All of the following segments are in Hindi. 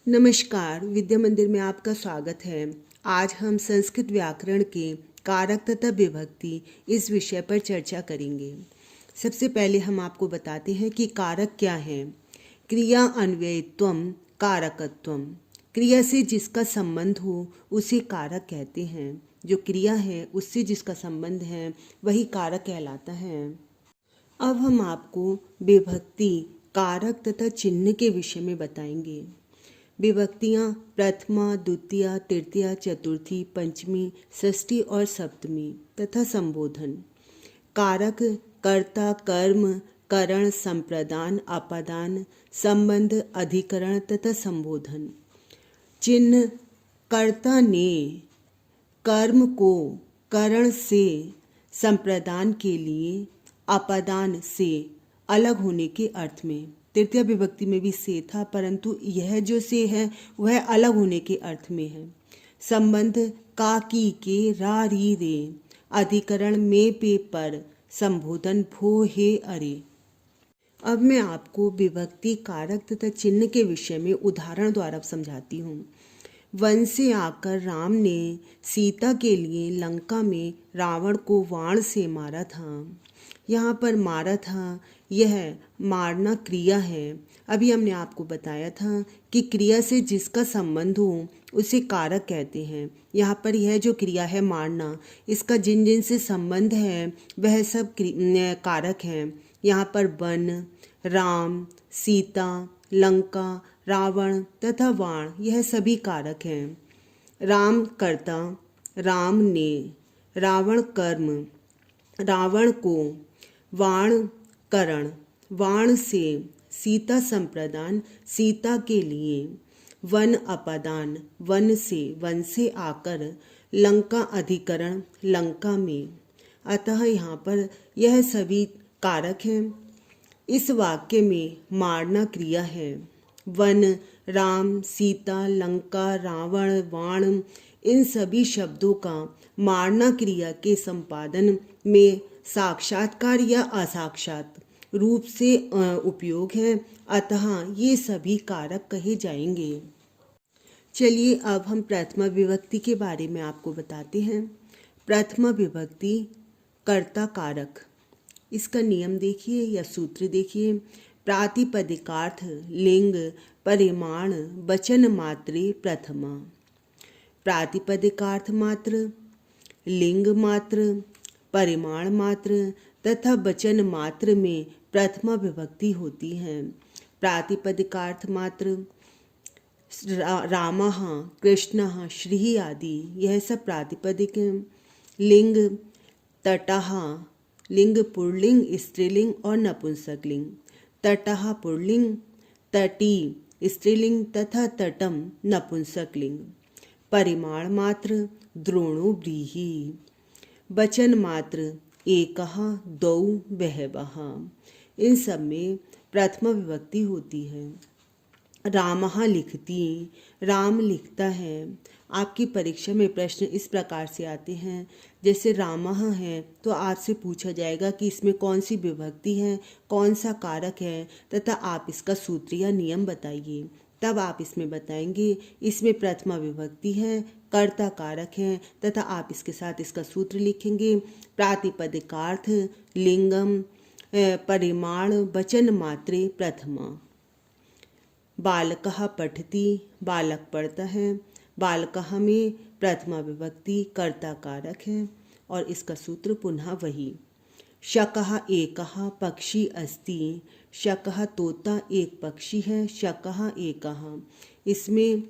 नमस्कार, विद्या मंदिर में आपका स्वागत है। आज हम संस्कृत व्याकरण के कारक तथा विभक्ति इस विषय पर चर्चा करेंगे। सबसे पहले हम आपको बताते हैं कि कारक क्या है। क्रिया अन्वयत्वम कारकत्वम। क्रिया से जिसका संबंध हो उसे कारक कहते हैं। जो क्रिया है उससे जिसका संबंध है वही कारक कहलाता है। अब हम आपको विभक्ति, कारक तथा चिन्ह के विषय में बताएंगे। विभक्तियाँ प्रथमा, द्वितीया, तृतीया, चतुर्थी, पंचमी, षष्ठी और सप्तमी तथा संबोधन। कारक कर्ता, कर्म, करण, संप्रदान, अपादान, संबंध, अधिकरण तथा संबोधन। चिन्ह कर्ता ने कर्म को करण से संप्रदान के लिए अपादान से अलग होने के अर्थ में। तृतीय विभक्ति में भी से था, परंतु यह जो से है वह अलग होने के अर्थ में है। संबंध का, की, के, रा, री, रे। अधिकरण में, पे, पर। संबोधन भो, हे, अरे। अब मैं आपको विभक्ति, कारक तथा चिन्ह के विषय में उदाहरण द्वारा समझाती हूँ। वन से आकर राम ने सीता के लिए लंका में रावण को बाण से मारा था। यहाँ पर मारा था, यह मारना क्रिया है। अभी हमने आपको बताया था कि क्रिया से जिसका संबंध हो उसे कारक कहते हैं। यहाँ पर यह जो क्रिया है मारना, इसका जिन जिन से संबंध है वह सब कारक हैं। यहाँ पर वन, राम, सीता, लंका, रावण तथा बाण, यह सभी कारक हैं। राम कर्ता, राम ने, रावण कर्म, रावण को, बाण करण, बाण से, सीता संप्रदान, सीता के लिए, वन अपादान, वन से आकर, लंका अधिकरण, लंका में। अतः यहाँ पर यह सभी कारक हैं। इस वाक्य में मारना क्रिया है। वन, राम, सीता, लंका, रावण, बाण, इन सभी शब्दों का मारना क्रिया के संपादन में साक्षात्कार या असाक्षात रूप से उपयोग है। अतः ये सभी कारक कहे जाएंगे। चलिए अब हम प्रथमा विभक्ति के बारे में आपको बताते हैं। प्रथमा विभक्ति कर्ता कारक। इसका नियम देखिए या सूत्र देखिए। प्रातिपदिकार्थ लिंग परिमाण वचन मात्रे प्रथमा। प्रातिपदिकार्थ मात्र, लिंग मात्र, परिमाण मात्र तथा वचन मात्र में प्रथमा विभक्ति होती है। प्रातिपदिकार्थ मात्र रामः, कृष्णः, श्री आदि, यह सब प्रातिपदिक हैं। लिंग तटः, लिंग पुल्लिंग, स्त्रीलिंग और नपुंसकलिंग। तटः पुल्लिंग, तटी स्त्रीलिंग तथा तटम नपुंसकलिंग। परिमाण मात्र द्रोणो व्रीहि। वचन मात्र एकः, द्वौ, बहवः। इन सब में प्रथमा विभक्ति होती है। रामः लिखती, राम लिखता है। आपकी परीक्षा में प्रश्न इस प्रकार से आते हैं, जैसे रामः है तो आपसे पूछा जाएगा कि इसमें कौन सी विभक्ति है, कौन सा कारक है तथा आप इसका सूत्र या नियम बताइए। तब आप इसमें बताएंगे इसमें प्रथमा विभक्ति है, कर्ता कारक है तथा आप इसके साथ इसका सूत्र लिखेंगे। प्रातिपदिकार्थ लिंगम परिमाण वचन मात्रे प्रथमा। बालकः पठति, बालक पढ़ता है। बालकः में प्रथमा विभक्ति कर्ता कारक है और इसका सूत्र पुनः वही। शकः एकः पक्षी अस्ति। शकः तोता एक पक्षी है। शकः एकः, इसमें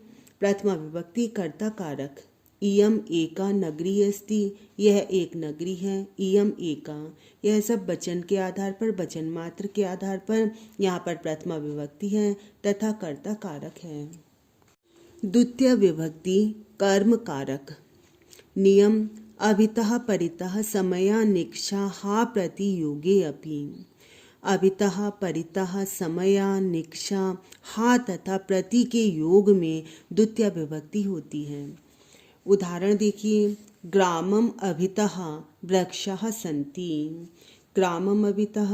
प्रथमा विभक्ति कर्ता कारक। इयम एका नगरी अस्ति, यह एक नगरी है। इयम एका, यह सब वचन के आधार पर, वचन मात्र के आधार पर यहाँ पर प्रथमा विभक्ति है तथा कर्ता कारक है। द्वितीय विभक्ति कर्म कारक। नियम अभितः परितः समयानिक्षा हा प्रति योगे अपि। अभितः परितः समयानिक्षा हा तथा प्रति के योग में द्वितीय विभक्ति होती है। उदाहरण देखिए। ग्रामम अभितः वृक्षः सन्ति। ग्रामम अभितः,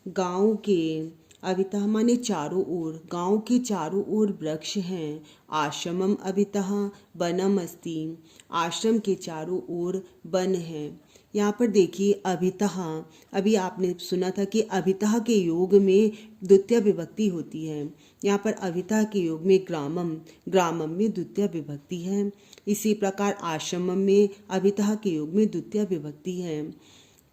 गांव के अवितः माने चारों ओर, गांव के चारों ओर वृक्ष हैं। आश्रमम अवितः वनम अस्ति, आश्रम के चारों ओर वन है। यहाँ पर देखिए अभितः, अभी आपने सुना था कि अभितः के योग में द्वितीय विभक्ति होती है। यहाँ पर अभितः के योग में ग्रामम, ग्रामम में द्वितीय विभक्ति है। इसी प्रकार आश्रमम में अभितः के योग में द्वितीय विभक्ति है।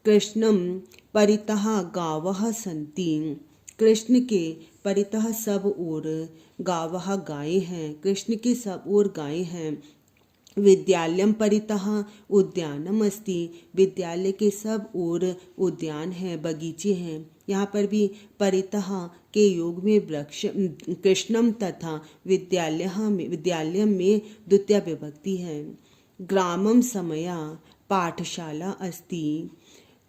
कृष्णम परितः गावः सन्ति, कृष्ण के परितः सब ओर, गावः गायें हैं, कृष्ण के सब ओर गायें हैं। विद्यालयम परितः उद्यानम अस्ति, विद्यालय के सब ओर उद्यान है, बगीचे हैं। यहाँ पर भी परितः के योग में वृक्ष, कृष्णम तथा विद्यालयम में द्वितीय विभक्ति है। ग्रामम समया पाठशाला अस्ति,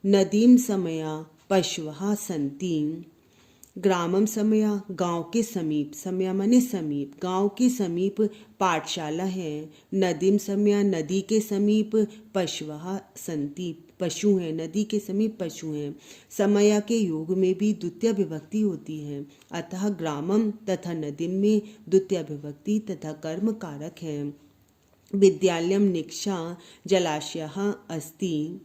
नदीम समया पशवः सन्ति। ग्रामम समया गांव के समीप, समया माने समीप, गांव के समीप पाठशाला है। नदीम समया नदी के समीप पशवः सन्ति, पशु हैं, नदी के समीप पशु हैं। समया के योग में भी द्वितीय विभक्ति होती है, अतः ग्रामम तथा नदीम में द्वितीय विभक्ति तथा कर्म कारक है। विद्यालयम निक्षा जलाशयः अस्ति,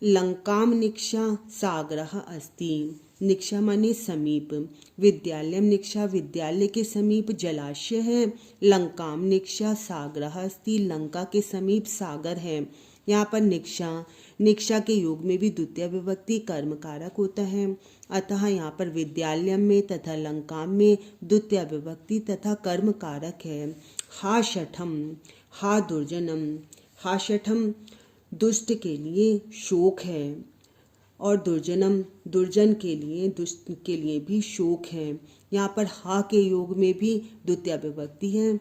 लंकाम निक्षा सागरः अस्ति। निक्षा माने समीप, विद्यालयम निक्षा विद्यालय के समीप जलाशय है। लंकाम निक्षा सागरः अस्ति, लंका के समीप सागर है। यहाँ पर निक्षा के योग में भी द्वितीय विभक्ति कर्म कारक होता है, अतः यहाँ पर विद्यालयम में तथा लंकाम में द्वितीय विभक्ति तथा कर्म कारक है। हा शठम, हा दुर्जनम, हा शठम दुष्ट के लिए शोक है, और दुर्जनम दुर्जन के लिए, दुष्ट के लिए भी शोक है। यहाँ पर हा के योग में भी द्वितीय विभक्ति है।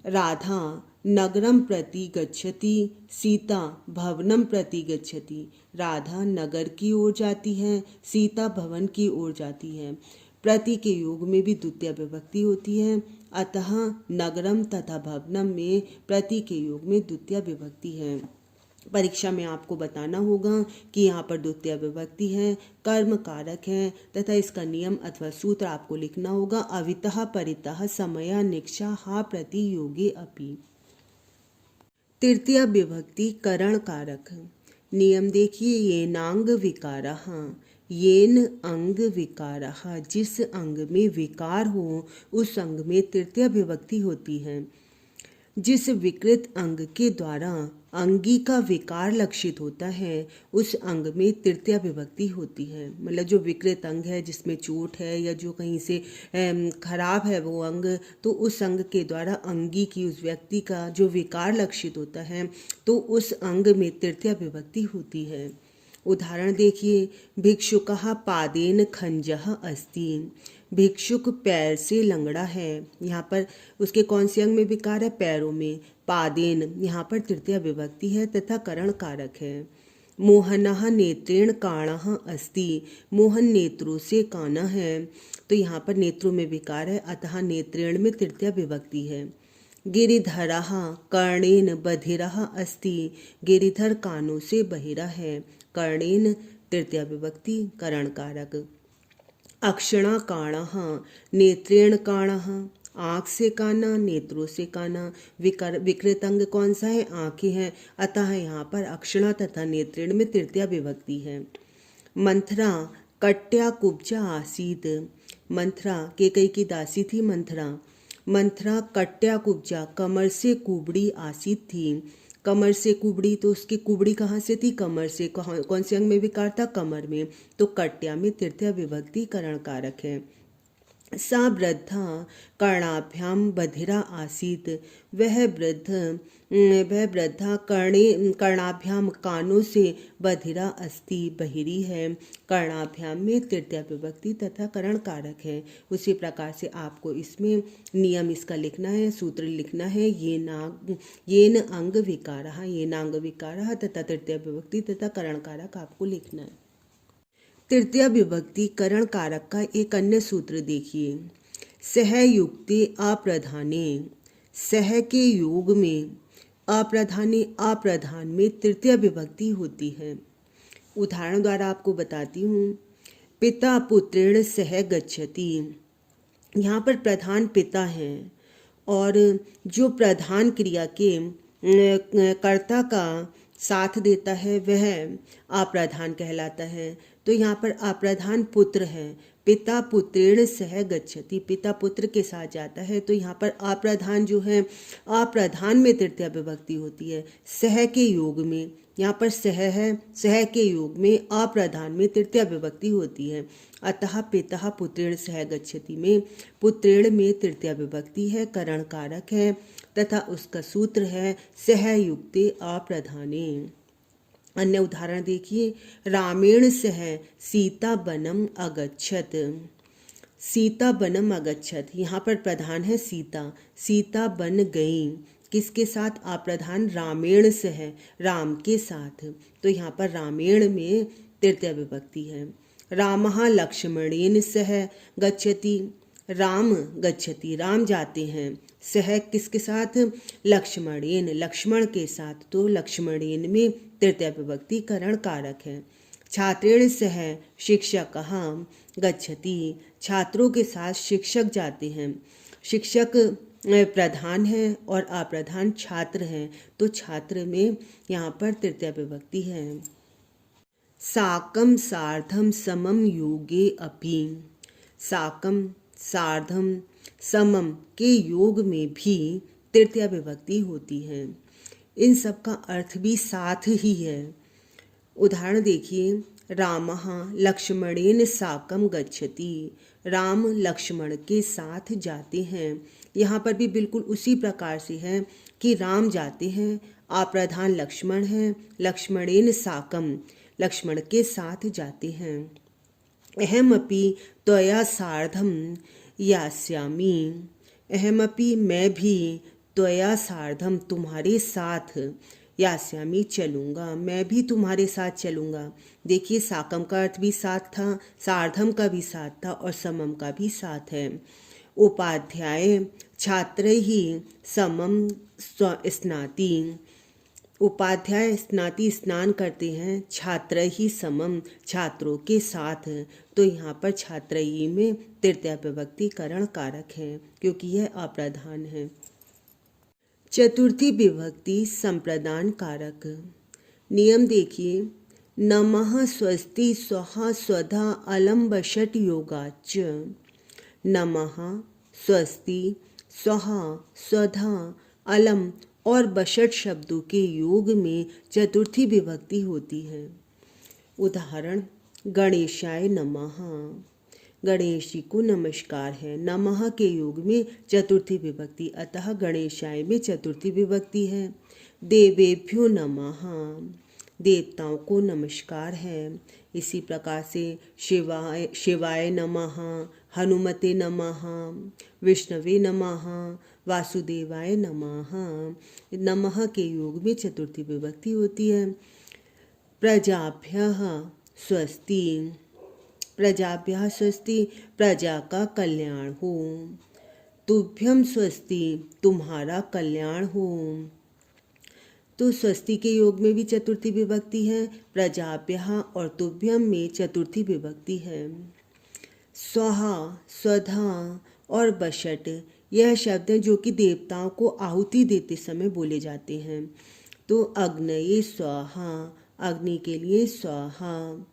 राधा नगरम प्रति गच्छति, सीता भवनम प्रति गच्छति। राधा नगर की ओर जाती है, सीता भवन की ओर जाती है। प्रति के योग में भी द्वितीय विभक्ति होती है, अतः नगरम तथा भवनम में प्रति के योग में द्वितीय विभक्ति है। परीक्षा में आपको बताना होगा कि यहाँ पर द्वितीय विभक्ति है, कर्म कारक है तथा इसका नियम अथवा सूत्र आपको लिखना होगा। अवितः परितः समया निक्षा हा प्रति योगे अपि। तृतीय विभक्ति करण कारक। नियम देखिए, येनांग विकारः, येन अंग विकारः, जिस अंग में विकार हो उस अंग में तृतीय विभक्ति होती है। जिस विकृत अंग के द्वारा अंगी का विकार लक्षित होता है उस अंग में तृतीय विभक्ति होती है। मतलब जो विकृत अंग है, जिसमें चोट है या जो कहीं से खराब है वो अंग, तो उस अंग के द्वारा अंगी की, उस व्यक्ति का जो विकार लक्षित होता है तो उस अंग में तृतीय विभक्ति होती है। उदाहरण देखिए, भिक्षुकः पादेन खंजः अस्ति, भिक्षुक पैर से लंगड़ा है। यहाँ पर उसके कौन से अंग में विकार है? पैरों में। पादेन यहाँ पर तृतीय विभक्ति है तथा करण कारक है। मोहनः नेत्रेण काणः अस्ति, मोहन नेत्रों से काना है, तो यहाँ पर नेत्रों में विकार है, अतः नेत्रेण में तृतीय विभक्ति है। गिरिधरः कर्णेन बधिरः अस्ति, गिरिधर कानों से बहिरा है, कर्णेन तृतीय विभक्ति करण कारक। अक्षणा काणः नेत्रेण काणः, आँख से काना, नेत्रों से काना। विकृत अंग कौन सा है? आँखें हैं, अतः यहाँ पर अक्षणा तथा नेत्रेण में तृतीय विभक्ति है। मंथरा कट्या कुब्जा आसीत, मंथरा केकई की दासी थी मंथरा। मंथरा कट्या कुब्जा कमर से कुबड़ी आसीत थी, कमर से कुबड़ी, तो उसकी कुबड़ी कहाँ से थी? कमर से। कौन से अंग में विकार था? कमर में, तो कट्या में तृतीय विभक्ति करण कारक है। सा वृद्धा कर्णाभ्याम बधिरा आसीत, वह वृद्धा कर्णाभ्याम कानों से बधिरा अस्ति, बहिरी है। कर्णाभ्याम में तृतीय विभक्ति तथा करण कारक है। उसी प्रकार से आपको इसमें नियम इसका लिखना है, सूत्र लिखना है। येन अंग विकारः, येनांग विकारः तथा तृतीय विभक्ति तथा करण कारक आपको लिखना है। तृतीय विभक्ति करण कारक का एक अन्य सूत्र देखिए, सहयुक्ते अप्रधाने, सह के योग में अप्रधाने, अप्रधान में तृतीय विभक्ति होती है। उदाहरण द्वारा आपको बताती हूँ। पिता पुत्रेण सह गच्छति। यहाँ पर प्रधान पिता हैं और जो प्रधान क्रिया के कर्ता का साथ देता है वह अप्रधान कहलाता है। तो यहाँ पर अप्रधान पुत्र है, पिता पुत्रेण सह गच्छति, पिता पुत्र के साथ जाता है। तो यहाँ पर अप्रधान जो है, अप्रधान में तृतीया विभक्ति होती है। सह के योग में, यहाँ पर सह है, सह के योग में अप्रधान में तृतीया विभक्ति होती है। अतः पिता पुत्रेण सह गच्छति में पुत्रेण में तृतीया विभक्ति है, करण कारक है तथा उसका सूत्र है सह युक्ते अप्रधाने। अन्य उदाहरण देखिए, रामेण सह सीता बनम अगच्छत। सीता बनम अगच्छत, यहाँ पर प्रधान है सीता, सीता बन गई, किसके साथ? अप्रधान रामेण सह, राम के साथ। तो यहाँ पर रामेण में तृतीया विभक्ति है। रामः लक्ष्मणेन सह गच्छति, राम गच्छति, राम जाते हैं, सह किसके साथ? लक्ष्मणेन, लक्ष्मण के साथ। तो लक्ष्मणेन में तृतीया विभक्ति करण कारक है। छात्रेण सह शिक्षकः गच्छति, छात्रों के साथ शिक्षक जाते हैं। शिक्षक प्रधान है और अप्रधान छात्र हैं, तो छात्र में यहाँ पर तृतीया विभक्ति है। साकं सार्धं समं योगे अपि, साकं सार्धं समम के योग में भी तृतीया विभक्ति होती है। इन सब का अर्थ भी साथ ही है। उदाहरण देखिए, रामः लक्ष्मणेन साकं गच्छति, राम लक्ष्मण के साथ जाते हैं। यहाँ पर भी बिल्कुल उसी प्रकार से है कि राम जाते हैं, अप्रधान लक्ष्मण है, लक्ष्मणेन साकं, लक्ष्मण के साथ जाते हैं। अहमपि त्वया सार्धं यास्यामि, अहमपि मैं भी त्वया सार्धम तुम्हारे साथ, यास्यामि चलूँगा, मैं भी तुम्हारे साथ चलूँगा। देखिए, साकम का अर्थ भी साथ था, सार्धम का भी साथ था और समम का भी साथ है। उपाध्याय छात्रैः समं स्नाति, उपाध्याय स्नाति स्नान करते हैं, छात्रैः समम छात्रों के साथ। तो यहाँ पर छात्रैः में तृतीया विभक्ति करण कारक है क्योंकि यह अप्रधान है। चतुर्थी विभक्ति संप्रदान कारक। नियम देखिए, नमः स्वस्ति स्वहा स्वधा अलम बषट योगाच, नमः स्वस्ति स्वहा स्वधा अलम और बषट शब्दों के योग में चतुर्थी विभक्ति होती है। उदाहरण, गणेशाय नमः, गणेश जी को नमस्कार है, नमः के योग में चतुर्थी विभक्ति, अतः गणेशाय में चतुर्थी विभक्ति है। देवेभ्यो नमः, देवताओं को नमस्कार है। इसी प्रकार से शिवाय नमः, हनुमते नमः, विष्णवे नमः, वासुदेवाय नमः, नमः के योग में चतुर्थी विभक्ति होती है। प्रजाभ्यः स्वस्ति, प्रजाभ्यः स्वस्ति, प्रजा का कल्याण हो। तुभ्यं स्वस्ति, तुम्हारा कल्याण हो। तो स्वस्ति के योग में भी चतुर्थी विभक्ति है, प्रजाभ्यः और तुभ्यम में चतुर्थी विभक्ति है। स्वाहा, स्वधा और बषट यह शब्द हैं जो कि देवताओं को आहुति देते समय बोले जाते हैं। तो अग्नये स्वाहा, अग्नि के लिए स्वाहा।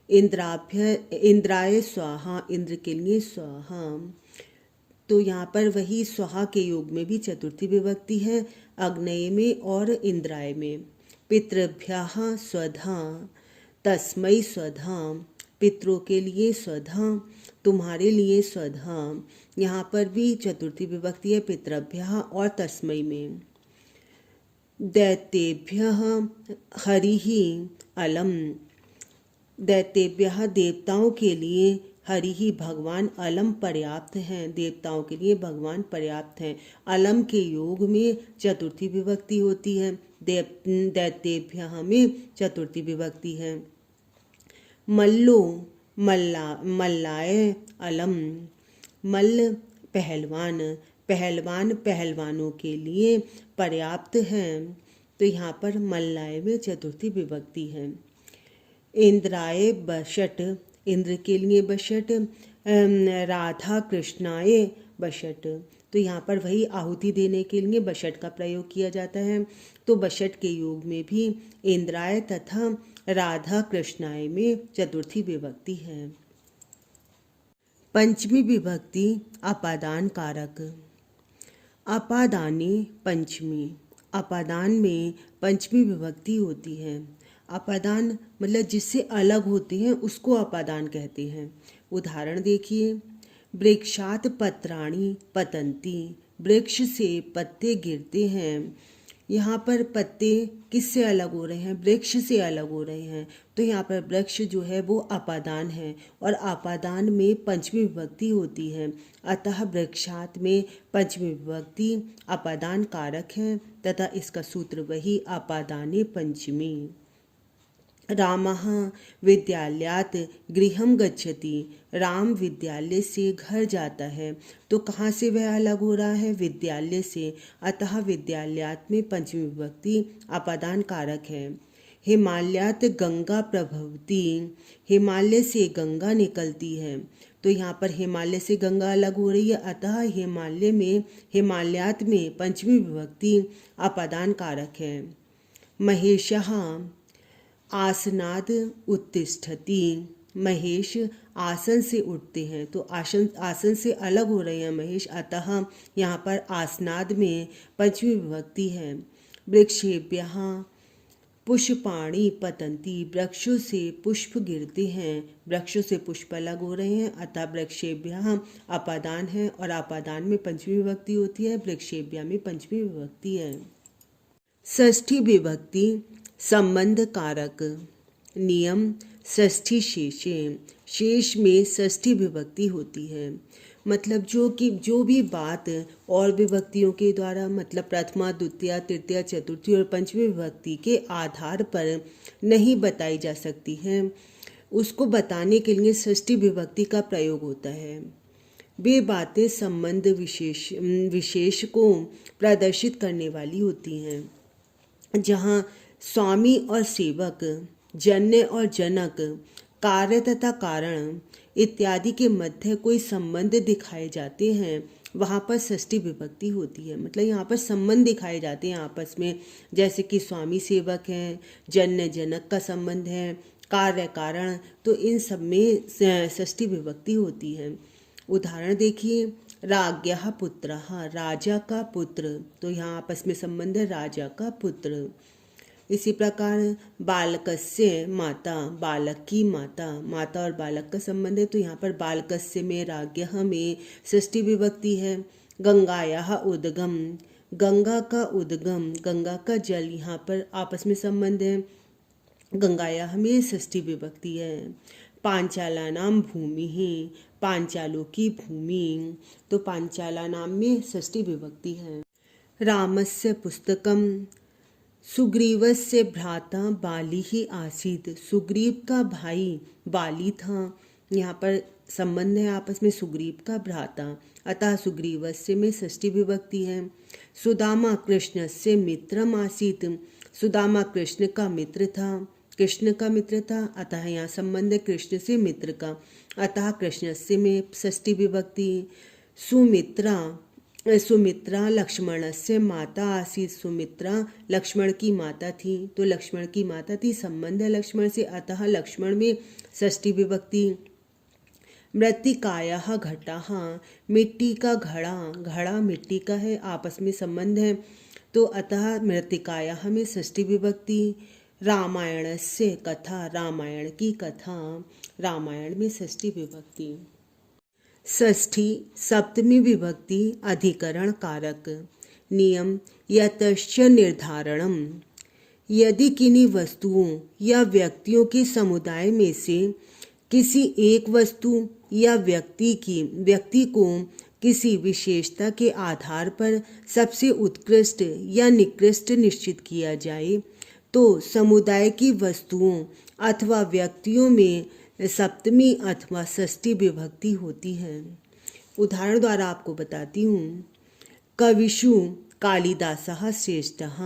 इंद्राय स्वाहा, इंद्र के लिए स्वाहा। तो यहाँ पर वही स्वाहा के योग में भी चतुर्थी विभक्ति है, अग्नये में और इंद्राय में। पितृभ्यः स्वधा, तस्मै स्वधा, पितरों के लिए स्वधा, तुम्हारे लिए स्वधा। यहाँ पर भी चतुर्थी विभक्ति है, पितृभ्यः और तस्मै में। दैत्येभ्यः हरिः अलम, दैत्येभ्यः देवताओं के लिए, हरिः भगवान, अलम पर्याप्त हैं, देवताओं के लिए भगवान पर्याप्त हैं। अलम के योग में चतुर्थी विभक्ति होती है, दैत्येभ्यः में चतुर्थी विभक्ति है। मल्लो मल्लाय अलम, मल्ल पहलवान, पहलवान पहलवानों के लिए पर्याप्त हैं। तो यहाँ पर मल्लाय में चतुर्थी विभक्ति है। इंद्राय बषट इंद्र के लिए बशट, राधा कृष्णाय बशट। तो यहाँ पर वही आहुति देने के लिए बशट का प्रयोग किया जाता है। तो बशट के योग में भी इंद्राय तथा राधा कृष्णाय में चतुर्थी विभक्ति है। पंचमी विभक्ति अपादान कारक। अपादाने पंचमी, अपादान में पंचमी विभक्ति होती है। अपादान मतलब जिससे अलग होते हैं उसको अपादान कहते हैं। उदाहरण देखिए, वृक्षात पत्राणि पतंती, वृक्ष से पत्ते गिरते हैं। यहाँ पर पत्ते किससे अलग हो रहे हैं? वृक्ष से अलग हो रहे हैं। तो यहाँ पर वृक्ष जो है वो अपादान है और अपादान में पंचमी विभक्ति होती है। अतः वृक्षात में पंचमी विभक्ति अपादान कारक है तथा इसका सूत्र वही अपादाने पंचमी। रामः विद्यालयात् गृहं गच्छति, राम विद्यालय से घर जाता है। तो कहाँ से वह अलग हो रहा है? विद्यालय से। अतः विद्यालयात् में पंचमी विभक्ति अपादान कारक है। हिमालयात् गंगा प्रभवती, हिमालय से गंगा निकलती है। तो यहाँ पर हिमालय से गंगा अलग हो रही है, अतः हिमालय में हिमालयात् में पंचमी विभक्ति अपादान कारक है। महेशः आसनाद उत्तिष्ठति, महेश आसन से उठते हैं। तो आसन से अलग हो रहे हैं महेश, अतः यहाँ पर आसनाद में पंचमी विभक्ति है। वृक्षेभ्यः पुष्पाणि पतन्ति, वृक्षों से पुष्प गिरते हैं। वृक्षों से पुष्प अलग हो रहे हैं, अतः वृक्षेभ्यः अपादान है और अपादान में पंचमी विभक्ति होती है। वृक्षेभ्यः में पंचमी विभक्ति है। षष्ठी विभक्ति संबंध कारक। नियम षष्ठी शेषे, शेष में षष्ठी विभक्ति होती है। मतलब जो भी बात और विभक्तियों के द्वारा, मतलब प्रथमा द्वितीया तृतीया चतुर्थी और पंचमी विभक्ति के आधार पर नहीं बताई जा सकती है, उसको बताने के लिए षष्ठी विभक्ति का प्रयोग होता है। वे बातें संबंध विशेष को प्रदर्शित करने वाली होती हैं। जहाँ स्वामी और सेवक, जन्य और जनक, कार्य तथा कारण इत्यादि के मध्य कोई संबंध दिखाए जाते हैं, वहाँ पर षष्ठी विभक्ति होती है। मतलब यहाँ पर संबंध दिखाए जाते हैं आपस में, जैसे कि स्वामी सेवक हैं, जन्य जनक का संबंध है, कार्य कारण, तो इन सब में षष्ठी विभक्ति होती है। उदाहरण देखिए, राज्ञः पुत्रः, राजा का पुत्र, तो यहाँ आपस में संबंध है राजा का पुत्र। इसी प्रकार बालकस्य माता, बालक की माता, माता और बालक का संबंध है, तो यहाँ पर बालकस्य में राज्ञः में षष्ठी विभक्ति है। गंगायाः उद्गम, गंगा का उद्गम, गंगा का जल, यहाँ पर आपस में संबंध है। गंगायाः में षष्ठी विभक्ति है। पांचालानां भूमिः, पांचालों की भूमि, तो पांचालानां में षष्ठी विभक्ति है। रामस्य पुस्तकम, सुग्रीवस्य भ्राता बाली ही आसीत, सुग्रीव का भाई बाली था। यहाँ पर संबंध है आपस में सुग्रीव का भ्राता, अतः सुग्रीवस्य में षष्ठी विभक्ति है। सुदामा कृष्णस्य मित्रम आसीत, सुदामा कृष्ण का मित्र था, कृष्ण का मित्र था, अतः यहाँ संबंध है कृष्ण से मित्र का, अतः कृष्णस्य में षष्ठी विभक्ति। सुमित्रा लक्ष्मणस्य माता आसीत, सुमित्रा लक्ष्मण की माता थी, तो लक्ष्मण की माता थी, संबंध है लक्ष्मण से, अतः लक्ष्मण में षष्ठी विभक्ति। मृत्तिकायाः घटाः, मिट्टी का घड़ा, घड़ा मिट्टी का है, आपस में संबंध है, तो अतः मृत्तिकायाः में षष्ठी विभक्ति। रामायणस्य कथा, रामायण की कथा, रामायण में षष्ठी विभक्ति। षष्ठी सप्तमी विभक्ति अधिकरण कारक। नियम यतश्च निर्धारणम, यदि किन्हीं वस्तुओं या व्यक्तियों के समुदाय में से किसी एक वस्तु या व्यक्ति को किसी विशेषता के आधार पर सबसे उत्कृष्ट या निकृष्ट निश्चित किया जाए, तो समुदाय की वस्तुओं अथवा व्यक्तियों में सप्तमी अथवा षष्ठी विभक्ति होती है। उदाहरण द्वारा आपको बताती हूँ। कविषु कालिदासः श्रेष्ठः,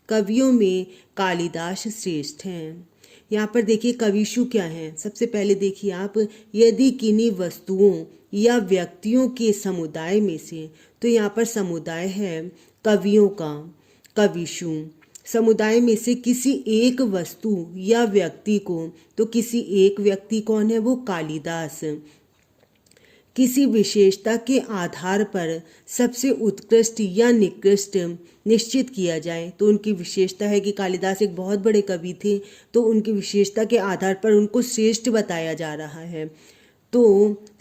कवियों में कालिदास श्रेष्ठ हैं। यहाँ पर देखिए कविशु क्या है। सबसे पहले देखिए आप, यदि किन्हीं वस्तुओं या व्यक्तियों के समुदाय में से, तो यहाँ पर समुदाय है कवियों का, कविशु। समुदाय में से किसी एक वस्तु या व्यक्ति को, तो किसी एक व्यक्ति कौन है, वो कालिदास, किसी विशेषता के आधार पर सबसे उत्कृष्ट या निकृष्ट निश्चित किया जाए, तो उनकी विशेषता है कि कालिदास एक बहुत बड़े कवि थे, तो उनकी विशेषता के आधार पर उनको श्रेष्ठ बताया जा रहा है। तो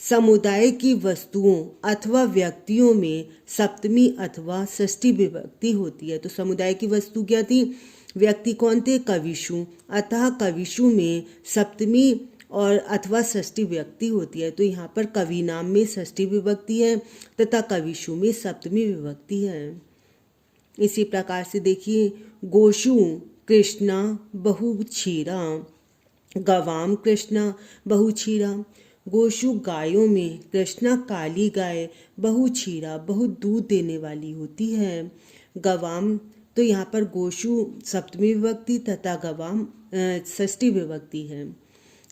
समुदाय की वस्तुओं अथवा व्यक्तियों में सप्तमी अथवा षष्ठी विभक्ति होती है। तो समुदाय की वस्तु क्या थी, व्यक्ति कौन थे, कविशु, अतः कविशु में सप्तमी और अथवा षष्ठी विभक्ति होती है। तो यहाँ पर कवि नाम में षष्ठी विभक्ति है तथा कविशु में सप्तमी विभक्ति है। इसी प्रकार से देखिए, गोशु कृष्णा बहुक्षीरा, गवाम कृष्णा बहुक्षीरा। गोशु गायों में कृष्णा काली गाय, बहुक्षीरा बहुत दूध देने वाली होती है। गवाम, तो यहाँ पर गोशु सप्तमी विभक्ति तथा गवाम षष्ठी विभक्ति है।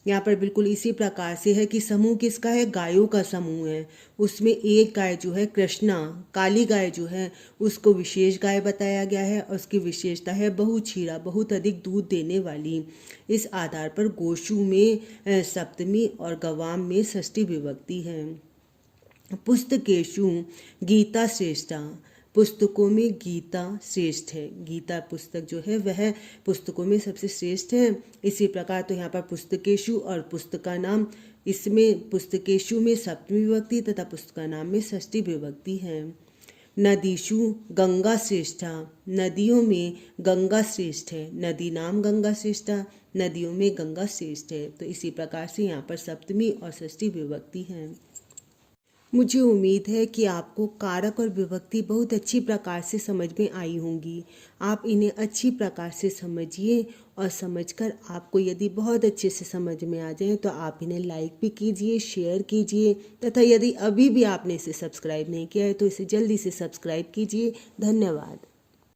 यहाँ पर बिल्कुल इसी प्रकार से है कि समूह किसका है, गायों का समूह है। उसमें एक गाय जो है कृष्णा, काली गाय जो है उसको विशेष गाय बताया गया है और उसकी विशेषता है बहुक्षीरा, बहुत अधिक दूध देने वाली। इस आधार पर गोशु में सप्तमी और गवाम में षष्ठी विभक्ति है। पुस्तकेषु गीता श्रेष्ठा, पुस्तकों में गीता श्रेष्ठ है। गीता पुस्तक जो है वह पुस्तकों में सबसे श्रेष्ठ है। इसी प्रकार तो यहाँ पर पुस्तकेषु और पुस्तका नाम, इसमें पुस्तकेषु में सप्तमी विभक्ति तथा पुस्तका नाम में षष्ठी विभक्ति है। नदीषु गंगा श्रेष्ठा, नदियों में गंगा श्रेष्ठ है। नदी नाम गंगा श्रेष्ठा, नदियों में गंगा श्रेष्ठ है। तो इसी प्रकार से यहाँ पर सप्तमी और षष्ठी विभक्ति है। मुझे उम्मीद है कि आपको कारक और विभक्ति बहुत अच्छी प्रकार से समझ में आई होंगी। आप इन्हें अच्छी प्रकार से समझिए और समझकर आपको यदि बहुत अच्छे से समझ में आ जाए तो आप इन्हें लाइक भी कीजिए, शेयर कीजिए तथा यदि अभी भी आपने इसे सब्सक्राइब नहीं किया है तो इसे जल्दी से सब्सक्राइब कीजिए। धन्यवाद।